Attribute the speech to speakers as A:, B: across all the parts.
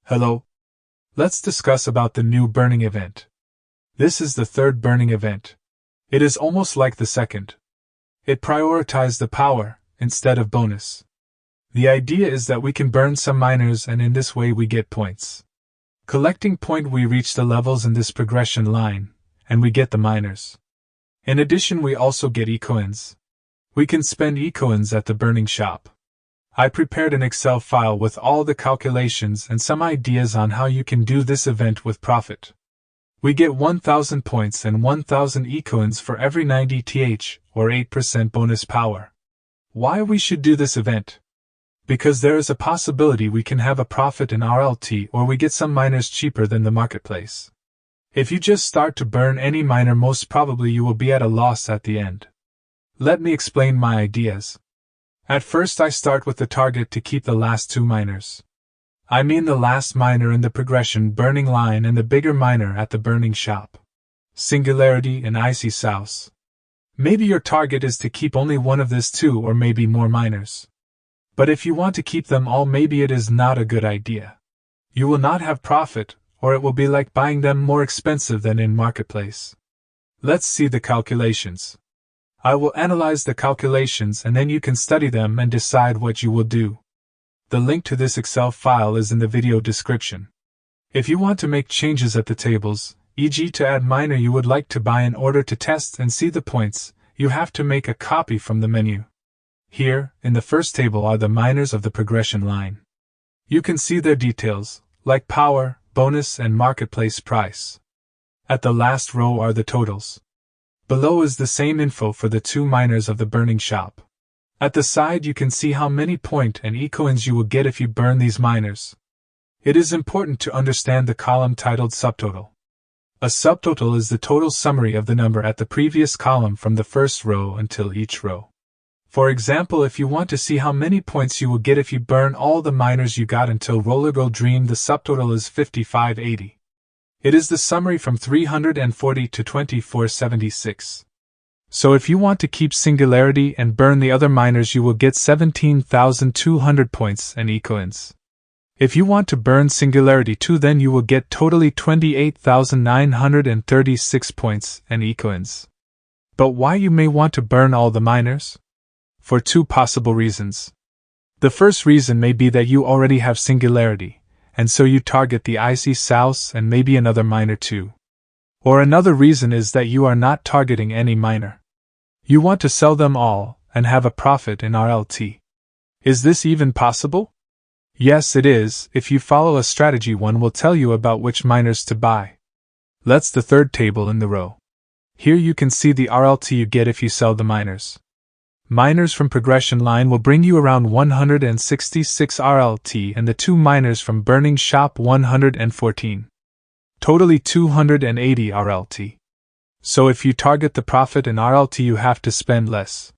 A: Hello. Let's discuss about the new burning event. This is the third burning event. It is almost like the second. It prioritized the power instead of bonus. The idea is that we can burn some miners and in this way we get points. Collecting point we reach the levels in this progression line, and we get the miners. In addition we also get ecoins. We can spend ecoins at the burning shop. I prepared an Excel file with all the calculations and some ideas on how you can do this event with profit. We get 1000 points and 1000 ecoins for every 90 TH, or 8% bonus power. Why we should do this event? Because there is a possibility we can have a profit in RLT or we get some miners cheaper than the marketplace. If you just start to burn any miner, most probably you will be at a loss at the end. Let me explain my ideas. At first I start with the target to keep the last two miners. I mean the last miner in the progression burning line and the bigger miner at the burning shop. Singularity and Icy Souse. Maybe your target is to keep only one of these two or maybe more miners. But if you want to keep them all, maybe it is not a good idea. You will not have profit, or it will be like buying them more expensive than in marketplace. Let's see the calculations. I will analyze the calculations and then you can study them and decide what you will do. The link to this Excel file is in the video description. If you want to make changes at the tables, e.g. to add miner you would like to buy in order to test and see the points, you have to make a copy from the menu. Here, in the first table are the miners of the progression line. You can see their details, like power, bonus and marketplace price. At the last row are the totals. Below is the same info for the two miners of the burning shop. At the side you can see how many point and ecoins you will get if you burn these miners. It is important to understand the column titled subtotal. A subtotal is the total summary of the number at the previous column from the first row until each row. For example, if you want to see how many points you will get if you burn all the miners you got until Rollergirl Dream, the subtotal is 5580. It is the summary from 340 to 2476. So if you want to keep Singularity and burn the other miners you will get 17,200 points and ecoins. If you want to burn Singularity too, then you will get totally 28,936 points and ecoins. But why you may want to burn all the miners? For two possible reasons. The first reason may be that you already have Singularity, and so you target the Icy Souse and maybe another miner too. Or another reason is that you are not targeting any miner. You want to sell them all and have a profit in RLT. Is this even possible? Yes, it is. If you follow a strategy, one will tell you about which miners to buy. Let's the third table in the row. Here you can see the RLT you get if you sell the miners. Miners from progression line will bring you around 166 RLT and the two miners from burning shop 114. Totally 280 RLT. So if you target the profit in RLT you have to spend less.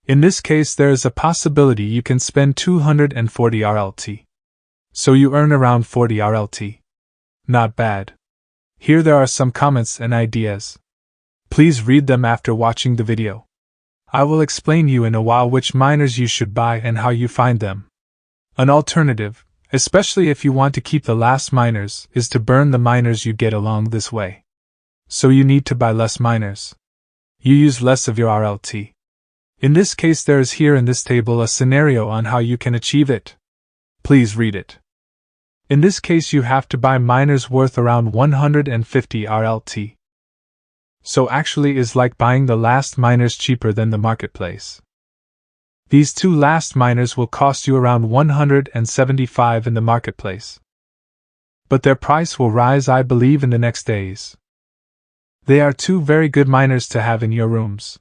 A: In this case there is a possibility you can spend 240 RLT. So you earn around 40 RLT. Not bad. Here there are some comments and ideas. Please read them after watching the video. I will explain you in a while which miners you should buy and how you find them. An alternative, especially if you want to keep the last miners, is to burn the miners you get along this way. So you need to buy less miners. You use less of your RLT. In this case there is here in this table a scenario on how you can achieve it. Please read it. In this case you have to buy miners worth around 150 RLT. So actually is like buying the last miners cheaper than the marketplace. These two last miners will cost you around 175 in the marketplace. But their price will rise, I believe, in the next days. They are two very good miners to have in your rooms.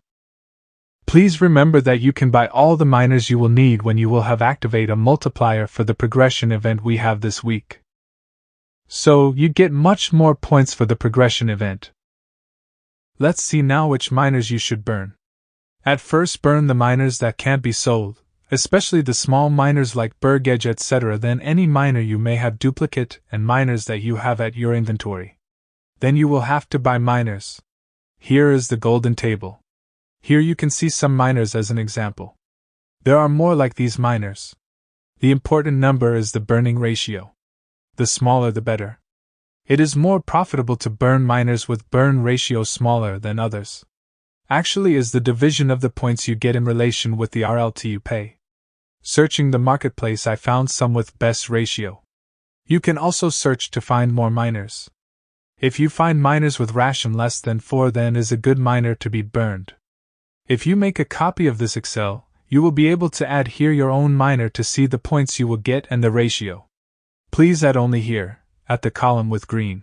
A: Please remember that you can buy all the miners you will need when you will have activate a multiplier for the progression event we have this week. So you get much more points for the progression event. Let's see now which miners you should burn. At first burn the miners that can't be sold, especially the small miners like Berg Edge etc. Then any miner you may have duplicate and miners that you have at your inventory. Then you will have to buy miners. Here is the golden table. Here you can see some miners as an example. There are more like these miners. The important number is the burning ratio. The smaller the better. It is more profitable to burn miners with burn ratios smaller than others. Actually is the division of the points you get in relation with the RLT you pay. Searching the marketplace, I found some with best ratio. You can also search to find more miners. If you find miners with ration less than 4, then is a good miner to be burned. If you make a copy of this Excel, you will be able to add here your own miner to see the points you will get and the ratio. Please add only here, at the column with green.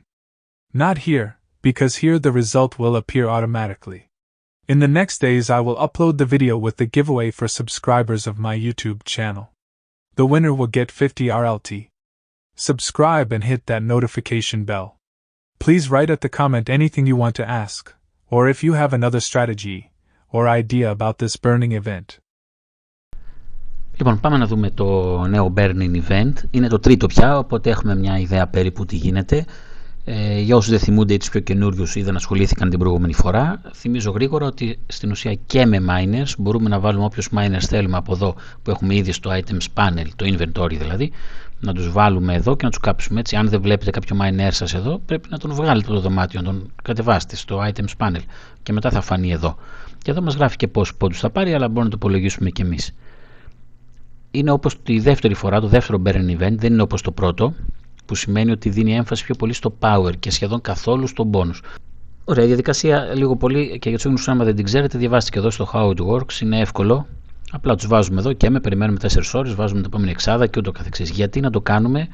A: Not here, because here the result will appear automatically. In the next days I will upload the video with the giveaway for subscribers of my YouTube channel. The winner will get 50 RLT. Subscribe and hit that notification bell. Please write at the comment anything you want to ask, or if you have another strategy or idea about this burning event.
B: Λοιπόν, πάμε να δούμε το νέο burning event. Είναι το τρίτο πια, οπότε έχουμε μια ιδέα περίπου τι γίνεται. Για όσους δεν θυμούνται ή τους πιο καινούριους ή δεν ασχολήθηκαν την προηγούμενη φορά, θυμίζω γρήγορα ότι στην ουσία και με miners μπορούμε να βάλουμε όποιους miners θέλουμε από εδώ που έχουμε ήδη στο items panel, το inventory δηλαδή, να τους βάλουμε εδώ και να τους κάψουμε. Έτσι, αν δεν βλέπετε κάποιο miner σας εδώ, πρέπει να τον βγάλετε το δωμάτιο, να τον κατεβάσετε στο items panel και μετά θα φανεί εδώ. Και εδώ μας γράφει και πόσους πόντους θα πάρει, αλλά μπορούμε να το υπολογίσουμε και εμείς. Είναι όπως τη δεύτερη φορά, το δεύτερο burn event, δεν είναι όπως το πρώτο, που σημαίνει ότι δίνει έμφαση πιο πολύ στο power και σχεδόν καθόλου στο bonus. Ωραία, η διαδικασία λίγο πολύ, και για τους ίγνους άμα δεν την ξέρετε, διαβάστε και εδώ στο How it works, είναι εύκολο. Απλά τους βάζουμε εδώ και περιμένουμε 4 ώρες, βάζουμε την επόμενη εξάδα και ούτω καθεξής. Γιατί να το κάνουμε?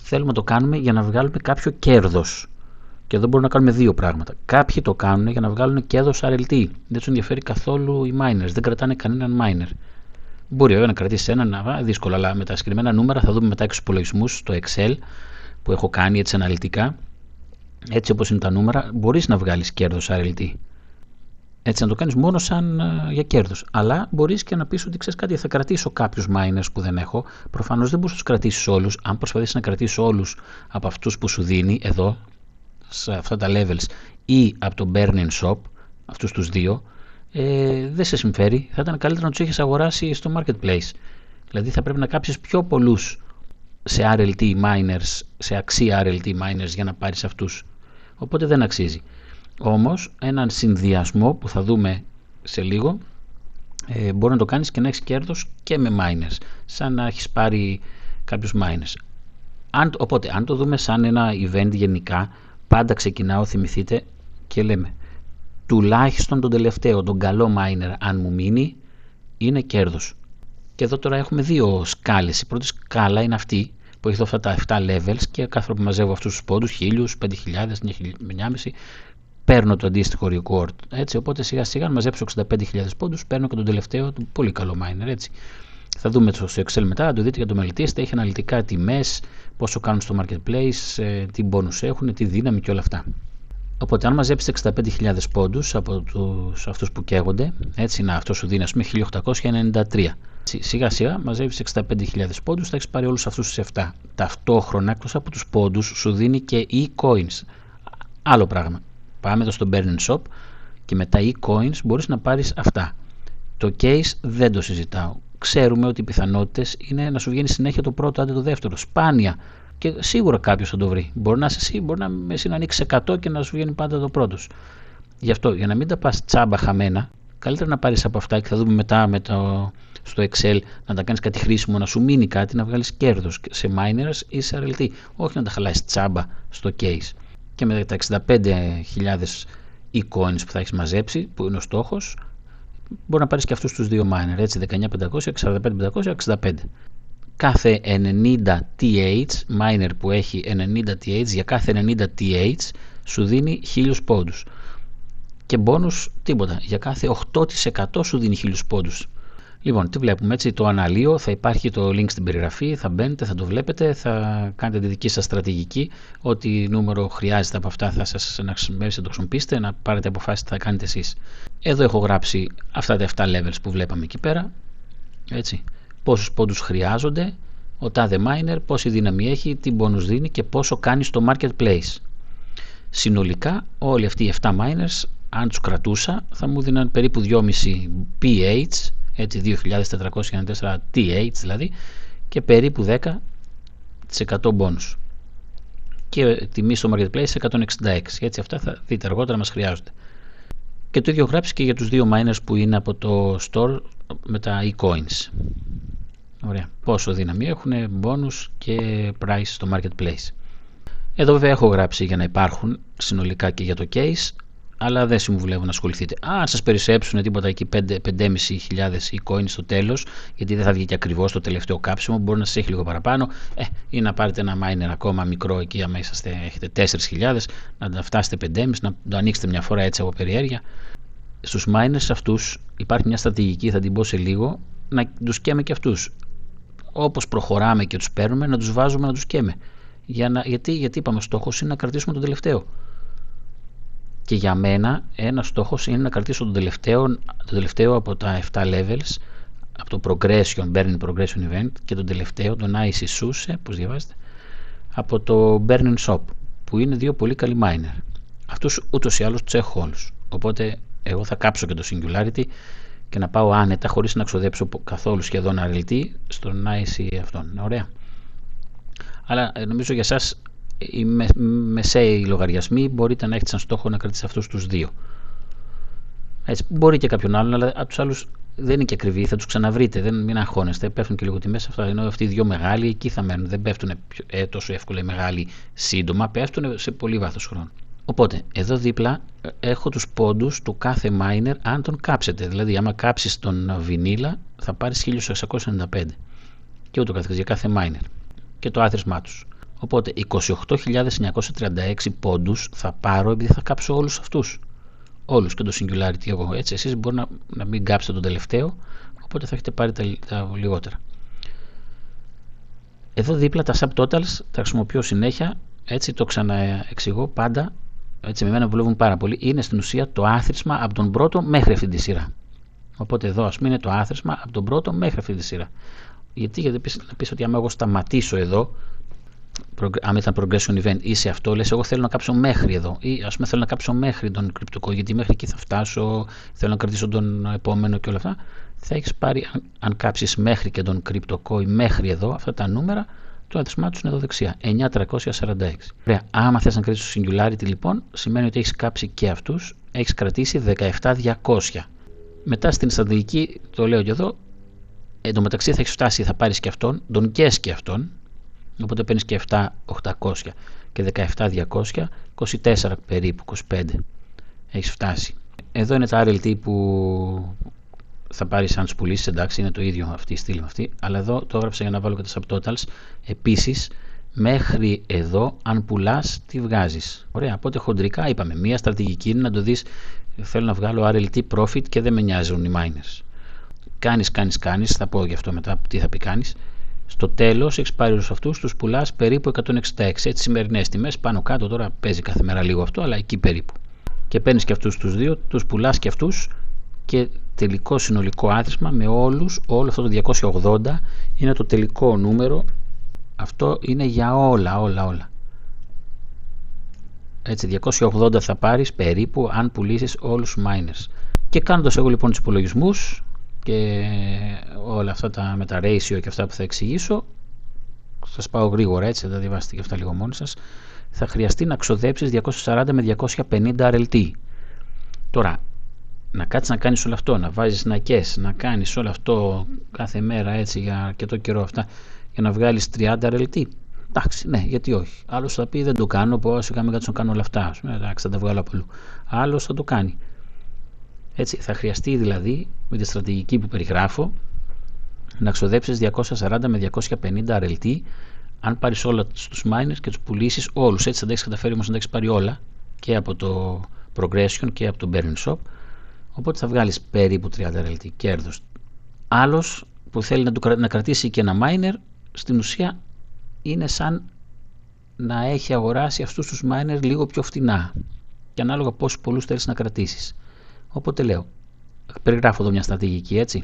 B: Θέλουμε να το κάνουμε για να βγάλουμε κάποιο κέρδος. Και εδώ μπορούμε να κάνουμε δύο πράγματα. Κάποιοι το κάνουν για να βγάλουν κέρδος RLT. Δεν τους ενδιαφέρει καθόλου οι miners, δεν κρατάνε κανέναν miner. Μπορεί να κρατήσει έναν, δύσκολο, αλλά με τα συγκεκριμένα νούμερα θα δούμε μετά εξυπολογισμούς στο Excel που έχω κάνει έτσι αναλυτικά. Έτσι όπως είναι τα νούμερα, μπορείς να βγάλεις κέρδος RLT. Έτσι να το κάνεις μόνο σαν για κέρδος. Αλλά μπορείς και να πεις ότι ξέρεις κάτι, θα κρατήσω κάποιους miners που δεν έχω. Προφανώς δεν μπορείς να τους κρατήσεις όλους. Αν προσπαθήσεις να κρατήσεις όλους από αυτούς που σου δίνει εδώ, σε αυτά τα levels ή από το Burning Shop, αυτούς τους δύο, δεν σε συμφέρει. Θα ήταν καλύτερα να τους έχεις αγοράσει στο marketplace. Δηλαδή θα πρέπει να κάψεις πιο πολλούς σε RLT miners, σε αξία RLT miners για να πάρεις αυτούς. Οπότε δεν αξίζει. Όμως έναν συνδυασμό που θα δούμε σε λίγο, μπορεί να το κάνεις και να έχεις κέρδος και με miners, σαν να έχεις πάρει κάποιους miners. Οπότε αν το δούμε σαν ένα event γενικά, πάντα ξεκινάω, θυμηθείτε, και λέμε τουλάχιστον τον τελευταίο, τον καλό miner, αν μου μείνει, είναι κέρδος. Και εδώ τώρα έχουμε δύο σκάλες. Η πρώτη σκάλα είναι αυτή που έχει εδώ αυτά τα 7 levels και κάθε φορά που μαζεύω αυτούς τους πόντους, 1000, 5000, 9.500, παίρνω το αντίστοιχο record. Έτσι, οπότε σιγά σιγά, αν μαζέψω 65.000 πόντους, παίρνω και τον τελευταίο, τον πολύ καλό miner. Έτσι. Θα δούμε στο Excel μετά, να το δείτε και το μελετήσετε. Έχει αναλυτικά τιμές, πόσο κάνουν στο marketplace, τι bonus έχουν, τι δύναμη και όλα αυτά. Οπότε, αν μαζέψετε 65.000 πόντους από αυτούς που καίγονται, έτσι να αυτό σου δίνει, ας πούμε, 1893. Σιγά σιγά μαζεύεις 65.000 πόντους, θα έχεις πάρει όλους αυτούς τους 7. Ταυτόχρονα, εκτός από τους πόντους, σου δίνει και e-coins. Άλλο πράγμα. Πάμε εδώ στο Burning Shop και μετά e-coins μπορείς να πάρεις αυτά. Το case δεν το συζητάω. Ξέρουμε ότι οι πιθανότητες είναι να σου βγαίνει συνέχεια το πρώτο, άντε το δεύτερο. Σπάνια. Και σίγουρα κάποιος θα το βρει. Μπορεί να είσαι εσύ, μπορεί να εσύ να ανοίξει 100 και να σου βγαίνει πάντα το πρώτος. Γι' αυτό, για να μην τα πας τσάμπα χαμένα, καλύτερα να πάρεις από αυτά και θα δούμε μετά στο Excel να τα κάνεις κάτι χρήσιμο, να σου μείνει κάτι, να βγάλεις κέρδος σε miners ή σε RLT. Όχι να τα χαλάσεις τσάμπα στο case. Και με τα 65.000 e-coins που θα έχεις μαζέψει, που είναι ο στόχος, μπορεί να πάρεις και αυτούς τους δύο miner, έτσι, 19.500, 45.500, 65. Κάθε 90 TH, miner που έχει 90 TH, για κάθε 90 TH σου δίνει 1000 πόντους. Και bonus τίποτα, για κάθε 8% σου δίνει 1000 πόντους. Λοιπόν, τι βλέπουμε, έτσι, το αναλύω, θα υπάρχει το link στην περιγραφή, θα μπαίνετε, θα το βλέπετε, θα κάνετε τη δική σας στρατηγική, ό,τι νούμερο χρειάζεται από αυτά θα σας να το χρησιμοποιήσετε, να πάρετε αποφάσεις τι θα κάνετε εσείς. Εδώ έχω γράψει αυτά τα 7 levels που βλέπαμε εκεί πέρα, έτσι, πόσους πόντους χρειάζονται, ο τάδε miner, πόση δύναμη έχει, τι bonus δίνει και πόσο κάνει στο marketplace. Συνολικά όλοι αυτοί οι 7 miners, αν τους κρατούσα, θα μου δίναν περίπου 2,5 PH, έτσι 2.494 TH δηλαδή, και περίπου 10% bonus. και τιμή στο marketplace 166. Έτσι αυτά θα δείτε αργότερα, μας χρειάζονται. Και το ίδιο γράψει και για τους δύο miners που είναι από το store με τα e-coins. Ωραία. Πόσο δύναμη έχουν, bonus και price στο marketplace. Εδώ βέβαια έχω γράψει για να υπάρχουν συνολικά και για το case, αλλά δεν συμβουλεύω να ασχοληθείτε. Αν σας περισσέψουν τίποτα εκεί 5.500 e-coins στο τέλος, γιατί δεν θα βγει και ακριβώς το τελευταίο κάψιμο, μπορεί να σας έχει λίγο παραπάνω, ή να πάρετε ένα miner ακόμα μικρό εκεί, άμα έχετε 4.000, να τα φτάσετε 5.500, να το ανοίξετε μια φορά έτσι από περιέργεια. Στους miners αυτούς υπάρχει μια στρατηγική, θα την πω σε λίγο, να τους καίμε και αυτούς. Όπως προχωράμε και τους παίρνουμε, να τους βάζουμε να τους καίμε. Γιατί είπαμε, ο στόχος είναι να κρατήσουμε τον τελευταίο. Και για μένα ένας στόχος είναι να κρατήσω τον τελευταίο από τα 7 levels, από το Burning Progression Event, και τον τελευταίο, τον Icy Suse, πώς διαβάζετε, από το Burning Shop, που είναι δύο πολύ καλοί miner. Αυτούς ούτως ή άλλως τους έχω όλους. Οπότε εγώ θα κάψω και το Singularity και να πάω άνετα, χωρίς να ξοδέψω καθόλου σχεδόν RLT στον Icy αυτόν. Ωραία. Αλλά νομίζω για εσάς οι μεσαίοι λογαριασμοί μπορείτε να έχετε σαν στόχο να κρατήσετε αυτούς τους δύο. Έτσι, μπορεί και κάποιον άλλον, αλλά από τους άλλους δεν είναι και ακριβή, θα τους ξαναβρείτε, μην αγχώνεστε, πέφτουν και λίγο τιμές αυτά, ενώ αυτοί οι δύο μεγάλοι εκεί θα μένουν, δεν πέφτουν τόσο εύκολα οι μεγάλοι σύντομα, πέφτουν σε πολύ βάθος χρόνου. Οπότε, εδώ δίπλα έχω τους πόντους του κάθε miner αν τον κάψετε, δηλαδή άμα κάψεις τον βινίλα θα πάρεις 1695 και ούτω καθεξής για κάθε miner και το άθροισμά τους. Οπότε 28.936 πόντους θα πάρω επειδή θα κάψω όλους αυτούς. Όλους και το Singularity εγώ. Έτσι, εσείς μπορεί να μην κάψετε τον τελευταίο, οπότε θα έχετε πάρει τα λιγότερα. Εδώ δίπλα τα subtotals τα χρησιμοποιώ συνέχεια, έτσι το ξαναεξηγώ πάντα, έτσι με μένα βολεύουν πάρα πολύ. Είναι στην ουσία το άθροισμα από τον πρώτο μέχρι αυτή τη σειρά. Οπότε εδώ ας πούμε είναι το άθροισμα από τον πρώτο μέχρι αυτή τη σειρά. Γιατί να πεις ότι άμα εγώ σταματήσω εδώ, αν ήταν progression event ή σε αυτό, λες εγώ θέλω να κάψω μέχρι εδώ, ή ας πούμε θέλω να κάψω μέχρι τον CryptoCoin, γιατί μέχρι εκεί θα φτάσω, θέλω να κρατήσω τον επόμενο και όλα αυτά. Θα έχεις πάρει, αν κάψεις μέχρι και τον CryptoCoin μέχρι εδώ, αυτά τα νούμερα, το άθροισμά τους είναι εδώ δεξιά, 9.346. Ωραία, άμα θες να κρατήσεις το Singularity λοιπόν, σημαίνει ότι έχεις κάψει και αυτούς, έχεις κρατήσει 17.200. Μετά στην στρατηγική, το λέω και εδώ, εντωμεταξύ θα έχεις φτάσει, θα πάρεις και αυτόν, τον κες και αυτόν. Οπότε παίρνεις και 7.800 και 17.200, 24 περίπου, 25 έχεις φτάσει. Εδώ είναι τα RLT που θα πάρεις αν τους πουλήσεις, εντάξει είναι το ίδιο αυτή η στήλη με αυτή, αλλά εδώ το έγραψα για να βάλω και τα subtotals. Επίσης μέχρι εδώ αν πουλάς τι βγάζεις. Ωραία, οπότε χοντρικά είπαμε μία στρατηγική είναι να το δεις, θέλω να βγάλω RLT profit και δεν με νοιάζουν οι miners. Κάνεις, θα πω γι' αυτό μετά τι θα πει κάνεις. Στο τέλος, έχεις πάρει όλους αυτούς, τους πουλάς περίπου 166. Έτσι, σημερινές τιμές, πάνω κάτω τώρα παίζει κάθε μέρα λίγο αυτό, αλλά εκεί περίπου. Και παίρνεις και αυτούς τους δύο, τους πουλάς και αυτούς και τελικό συνολικό άθροισμα με όλο αυτό το 280 είναι το τελικό νούμερο. Αυτό είναι για όλα. Έτσι, 280 θα πάρεις περίπου αν πουλήσεις όλους τους miners. Και κάνοντας εγώ λοιπόν τους υπολογισμούς και όλα αυτά με τα ratio και αυτά που θα εξηγήσω, σας πάω γρήγορα έτσι, θα διαβάσετε και αυτά λίγο μόνοι σας, θα χρειαστεί να ξοδέψεις 240 με 250 RLT. Τώρα, να κάτσεις να κάνεις όλο αυτό, να βάζεις να κες, να κάνεις όλο αυτό κάθε μέρα έτσι για αρκετό καιρό αυτά, για να βγάλεις 30 RLT. Εντάξει, ναι, γιατί όχι. Άλλος θα πει δεν το κάνω, πώς είχαμε κάτσω να κάνω όλα αυτά. Εντάξει, θα τα βγάλω από αλλού. Άλλος θα το κάνει. Έτσι, θα χρειαστεί δηλαδή με τη στρατηγική που περιγράφω να ξοδέψεις 240 με 250 RLT αν πάρεις όλα τους miners και τους πουλήσεις όλους. Έτσι θα τα έχεις καταφέρει όμως να τα έχεις πάρει όλα και από το Progression και από το Burning Shop. Οπότε θα βγάλεις περίπου 30 RLT κέρδος. Άλλος που θέλει να κρατήσει και ένα miner, στην ουσία είναι σαν να έχει αγοράσει αυτούς τους miners λίγο πιο φτηνά και ανάλογα πόσους πολλούς θέλεις να κρατήσεις. Οπότε λέω, περιγράφω εδώ μια στρατηγική, έτσι.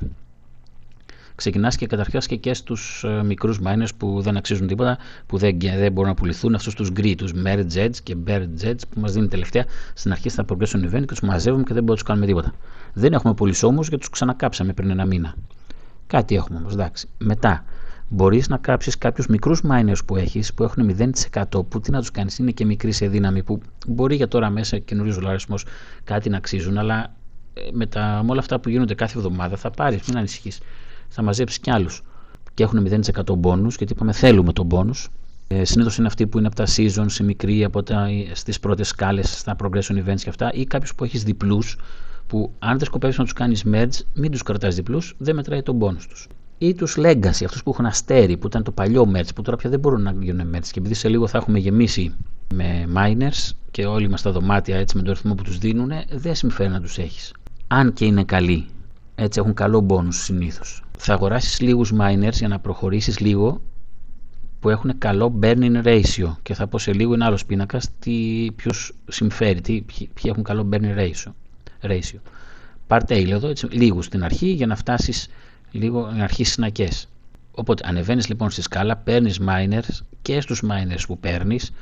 B: Ξεκινάς και καταρχάς και στους μικρούς miners που δεν αξίζουν τίποτα, που δεν μπορούν να πουληθούν, αυτούς τους γκρι, τους Merge Edge και Bear Edge που μας δίνει τελευταία στην αρχή στα Progression Event και τους μαζεύουμε και δεν μπορούμε να τους κάνουμε τίποτα. Δεν έχουμε πουλήσει όμως γιατί τους ξανακάψαμε πριν ένα μήνα. Κάτι έχουμε όμως, εντάξει. Μετά μπορείς να κάψεις κάποιους μικρούς miners που έχεις, που έχουν 0%, που τι να τους κάνεις, είναι και μικροί σε δύναμη, που μπορεί για τώρα μέσα καινούριος λογαριασμός κάτι να αξίζουν, αλλά με όλα αυτά που γίνονται κάθε εβδομάδα θα πάρεις, μην ανησυχείς, θα μαζέψεις κι άλλους και έχουν 0% bonus, γιατί είπαμε θέλουμε τον bonus. Συνήθως είναι αυτοί που είναι από τα seasons, οι μικροί, στις πρώτες σκάλες, στα progression events και αυτά, ή κάποιους που έχεις διπλούς, που αν δεν σκοπεύεις να τους κάνεις merge, μην τους κρατάς διπλούς, δεν μετράει τον bonus τους. Ή τους legacy, αυτούς που έχουν αστέρι, που ήταν το παλιό merge, που τώρα πια δεν μπορούν να γίνουν merge. Και επειδή σε λίγο θα έχουμε γεμίσει με miners και όλοι μας τα δωμάτια έτσι με τον ρυθμό που τους δίνουν, δεν συμφέρει να τους έχεις. Αν και είναι καλοί, έτσι έχουν καλό bonus συνήθως. Θα αγοράσεις λίγους miners για να προχωρήσεις λίγο, που έχουν καλό burning ratio, και θα πω σε λίγο, είναι άλλος πίνακας ποιους συμφέρει, ποιοι έχουν καλό burning ratio. Πάρ' tail εδώ, έτσι, λίγους στην αρχή, για να φτάσεις λίγο να αρχίσεις να καίς. Οπότε ανεβαίνεις λοιπόν στη σκάλα, παίρνεις miners και στους miners που παίρνεις,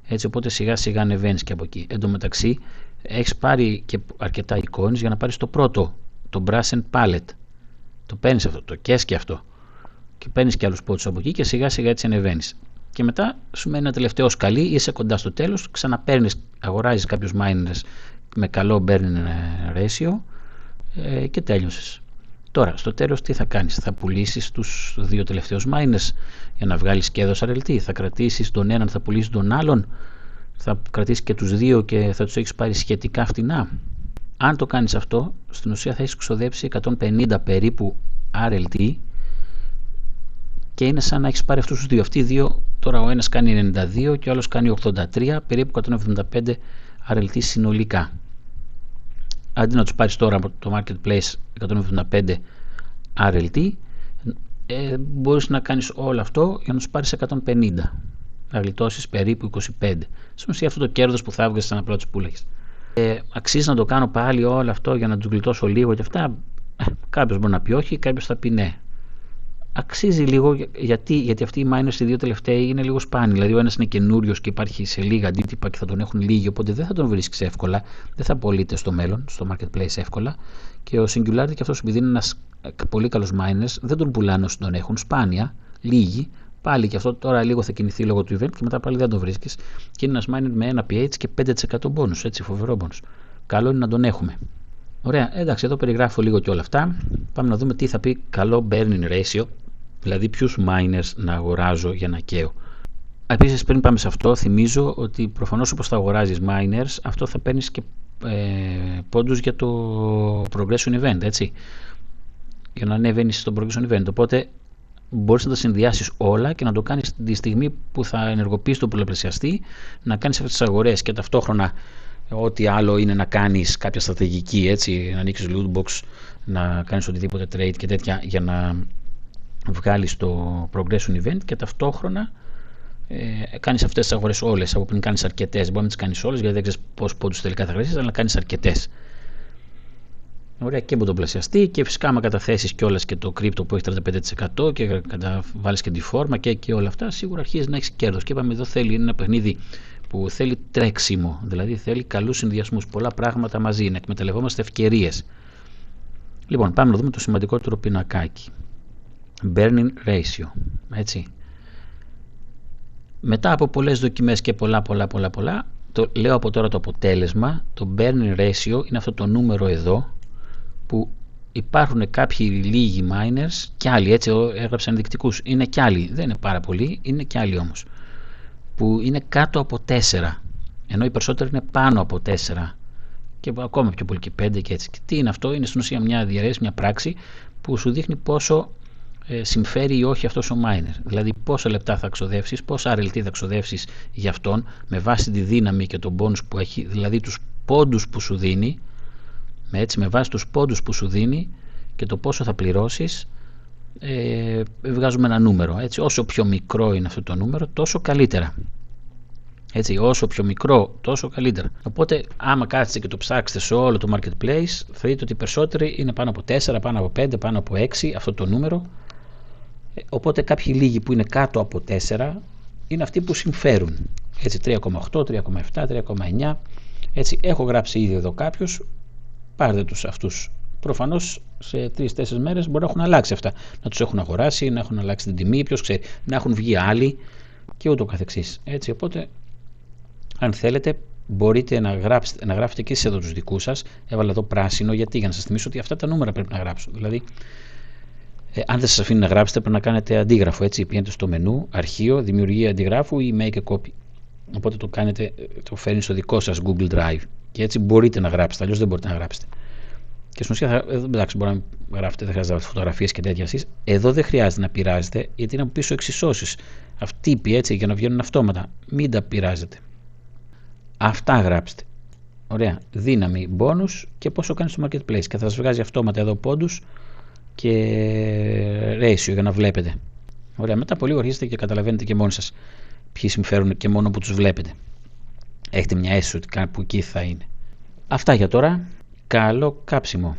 B: έτσι, οπότε σιγά σιγά ανεβαίνεις και από εκεί. Εν τω μεταξύ έχεις πάρει και αρκετά εικόνες για να πάρεις το πρώτο, το Brazen Palette. Το παίρνεις αυτό, το καίς και αυτό, και παίρνεις και άλλους πόντους από εκεί και σιγά σιγά έτσι ανεβαίνεις. Και μετά σου μένει ένα τελευταίο σκαλί, είσαι κοντά στο τέλος, ξαναπαίρνεις, αγοράζεις κάποιους miners με καλό burning ratio και τέλειωσες. Τώρα, στο τέλος τι θα κάνεις? Θα πουλήσεις τους δύο τελευταίους miners για να βγάλεις κέρδος RLT, θα κρατήσεις τον έναν, θα πουλήσεις τον άλλον, θα κρατήσεις και τους δύο και θα τους έχεις πάρει σχετικά φτηνά. Αν το κάνεις αυτό, στην ουσία θα έχεις ξοδέψει 150 περίπου RLT, και είναι σαν να έχεις πάρει αυτούς τους δύο. Αυτοί οι δύο, τώρα ο ένας κάνει 92 και ο άλλος κάνει 83, περίπου 175 RLT συνολικά. Αντί να τους πάρεις τώρα από το marketplace 175 RLT, μπορείς να κάνεις όλο αυτό για να τους πάρεις 150. Να γλιτώσεις περίπου 25. Στην ουσία αυτό το κέρδος που θα έβγαζες σαν απλά τους πουλέχεις. Αξίζει να το κάνω πάλι όλο αυτό για να τους γλιτώσω λίγο και αυτά? Κάποιος μπορεί να πει όχι, κάποιος θα πει ναι. Αξίζει λίγο, γιατί αυτοί οι miners οι δύο τελευταίοι είναι λίγο σπάνιοι. Δηλαδή ο ένας είναι καινούριος και υπάρχει σε λίγα αντίτυπα και θα τον έχουν λίγοι, οπότε δεν θα τον βρίσκεις εύκολα, δεν θα πωλείται στο μέλλον, στο marketplace εύκολα. Και ο Singularity και αυτός, επειδή είναι ένας πολύ καλός miners, δεν τον πουλάνε όσοι τον έχουν, σπάνια, λίγοι. Πάλι και αυτό τώρα λίγο θα κινηθεί λόγω του event και μετά πάλι δεν τον βρίσκεις. Και είναι ένας miner με ένα pH και 5% bonus, έτσι, φοβερό bonus. Καλό είναι να τον έχουμε. Ωραία, εντάξει, εδώ περιγράφω λίγο και όλα αυτά. Πάμε να δούμε τι θα πει καλό burning ratio, δηλαδή ποιους miners να αγοράζω για να καίω. Επίσης, πριν πάμε σε αυτό, θυμίζω ότι προφανώς όπως θα αγοράζεις miners, αυτό θα παίρνεις και πόντους για το progression event, έτσι, για να ανεβαίνεις στο progression event. Οπότε μπορείς να τα συνδυάσεις όλα και να το κάνεις τη στιγμή που θα ενεργοποιήσεις τον πολλαπλασιαστή, να κάνεις αυτές τις αγορές και ταυτόχρονα ό,τι άλλο είναι να κάνεις κάποια στρατηγική, έτσι, να ανοίξεις loot box, να κάνεις οτιδήποτε trade και τέτοια για να βγάλεις το progression event, και ταυτόχρονα κάνεις αυτές τις αγορές όλες. Από πριν κάνεις αρκετές, μπορεί να τις κάνεις όλες γιατί δεν ξέρεις πώς πόντους τελικά θα χρειάζεσαι, αλλά να κάνεις αρκετές. Ωραία, και από τον πλασιαστή, και φυσικά άμα καταθέσεις κιόλας και το crypto που έχει 35% και βάλεις και τη φόρμα και όλα αυτά, σίγουρα αρχίζεις να έχεις κέρδος. Και είπαμε εδώ θέλει ένα παιχνίδι που θέλει τρέξιμο, δηλαδή θέλει καλούς συνδυασμούς, πολλά πράγματα μαζί, να εκμεταλλευόμαστε ευκαιρίες. Λοιπόν, πάμε να δούμε το σημαντικότερο πινακάκι. Burning ratio, έτσι. Μετά από πολλές δοκιμές και πολλά, το λέω από τώρα το αποτέλεσμα, το burning ratio είναι αυτό το νούμερο εδώ, που υπάρχουν κάποιοι λίγοι miners και άλλοι, έτσι έγραψαν ενδεικτικούς, είναι και άλλοι, δεν είναι πάρα πολλοί, είναι και άλλοι όμως, που είναι κάτω από 4, ενώ οι περισσότεροι είναι πάνω από 4 και ακόμα πιο πολύ και 5 και έτσι. Και τι είναι αυτό? Είναι στην ουσία μια διαρρέωση, μια πράξη που σου δείχνει πόσο συμφέρει ή όχι αυτός ο miner, δηλαδή πόσα λεπτά θα ξοδεύσεις, πόσα RLT θα ξοδεύσεις για αυτόν με βάση τη δύναμη και τον bonus που έχει, δηλαδή τους πόντους που σου δίνει, έτσι, με βάση τους πόντους που σου δίνει και το πόσο θα πληρώσεις, βγάζουμε ένα νούμερο, έτσι. Όσο πιο μικρό είναι αυτό το νούμερο, τόσο καλύτερα, έτσι, όσο πιο μικρό τόσο καλύτερα. Οπότε άμα κάτσετε και το ψάξετε σε όλο το marketplace, θα δείτε ότι οι περισσότεροι είναι πάνω από 4, πάνω από 5, πάνω από 6 αυτό το νούμερο. Οπότε κάποιοι λίγοι που είναι κάτω από 4 είναι αυτοί που συμφέρουν, έτσι, 3,8, 3,7, 3,9, έτσι. Έχω γράψει ήδη εδώ κάποιους, πάρτε τους αυτούς προφανώς σε 3-4 μέρες μπορεί να έχουν αλλάξει αυτά. Να τους έχουν αγοράσει, να έχουν αλλάξει την τιμή, ποιος ξέρει, να έχουν βγει άλλοι και ούτω καθεξής. Έτσι, οπότε, αν θέλετε, μπορείτε να γράφετε και εσείς εδώ τους δικούς σας. Έβαλα εδώ πράσινο, γιατί για να σας θυμίσω ότι αυτά τα νούμερα πρέπει να γράψω. Δηλαδή, αν δεν σας αφήνει να γράψετε, πρέπει να κάνετε αντίγραφο. Έτσι, πηγαίνετε στο μενού, αρχείο, δημιουργία αντιγράφου ή make a copy. Οπότε το κάνετε, το φέρνει στο δικό σας Google Drive. Και έτσι μπορείτε να γράψετε, αλλιώς δεν μπορείτε να γράψετε. Και στην ουσία, εντάξει, μπορεί να γράφετε, δεν χρειάζεται φωτογραφίες και τέτοια εσείς. Εδώ δεν χρειάζεται να πειράζετε, γιατί είναι από πίσω εξισώσεις. Τύποι έτσι για να βγαίνουν αυτόματα. Μην τα πειράζετε. Αυτά γράψτε. Ωραία. Δύναμη, bonus και πόσο κάνει στο marketplace. Και θα σας βγάζει αυτόματα εδώ πόντους και ratio για να βλέπετε. Ωραία. Μετά από λίγο αρχίζετε και καταλαβαίνετε και μόνοι σας ποιοι συμφέρουν και μόνο που τους βλέπετε. Έχετε μια αίσθηση ότι κάπου εκεί θα είναι. Αυτά για τώρα. Καλό κάψιμο.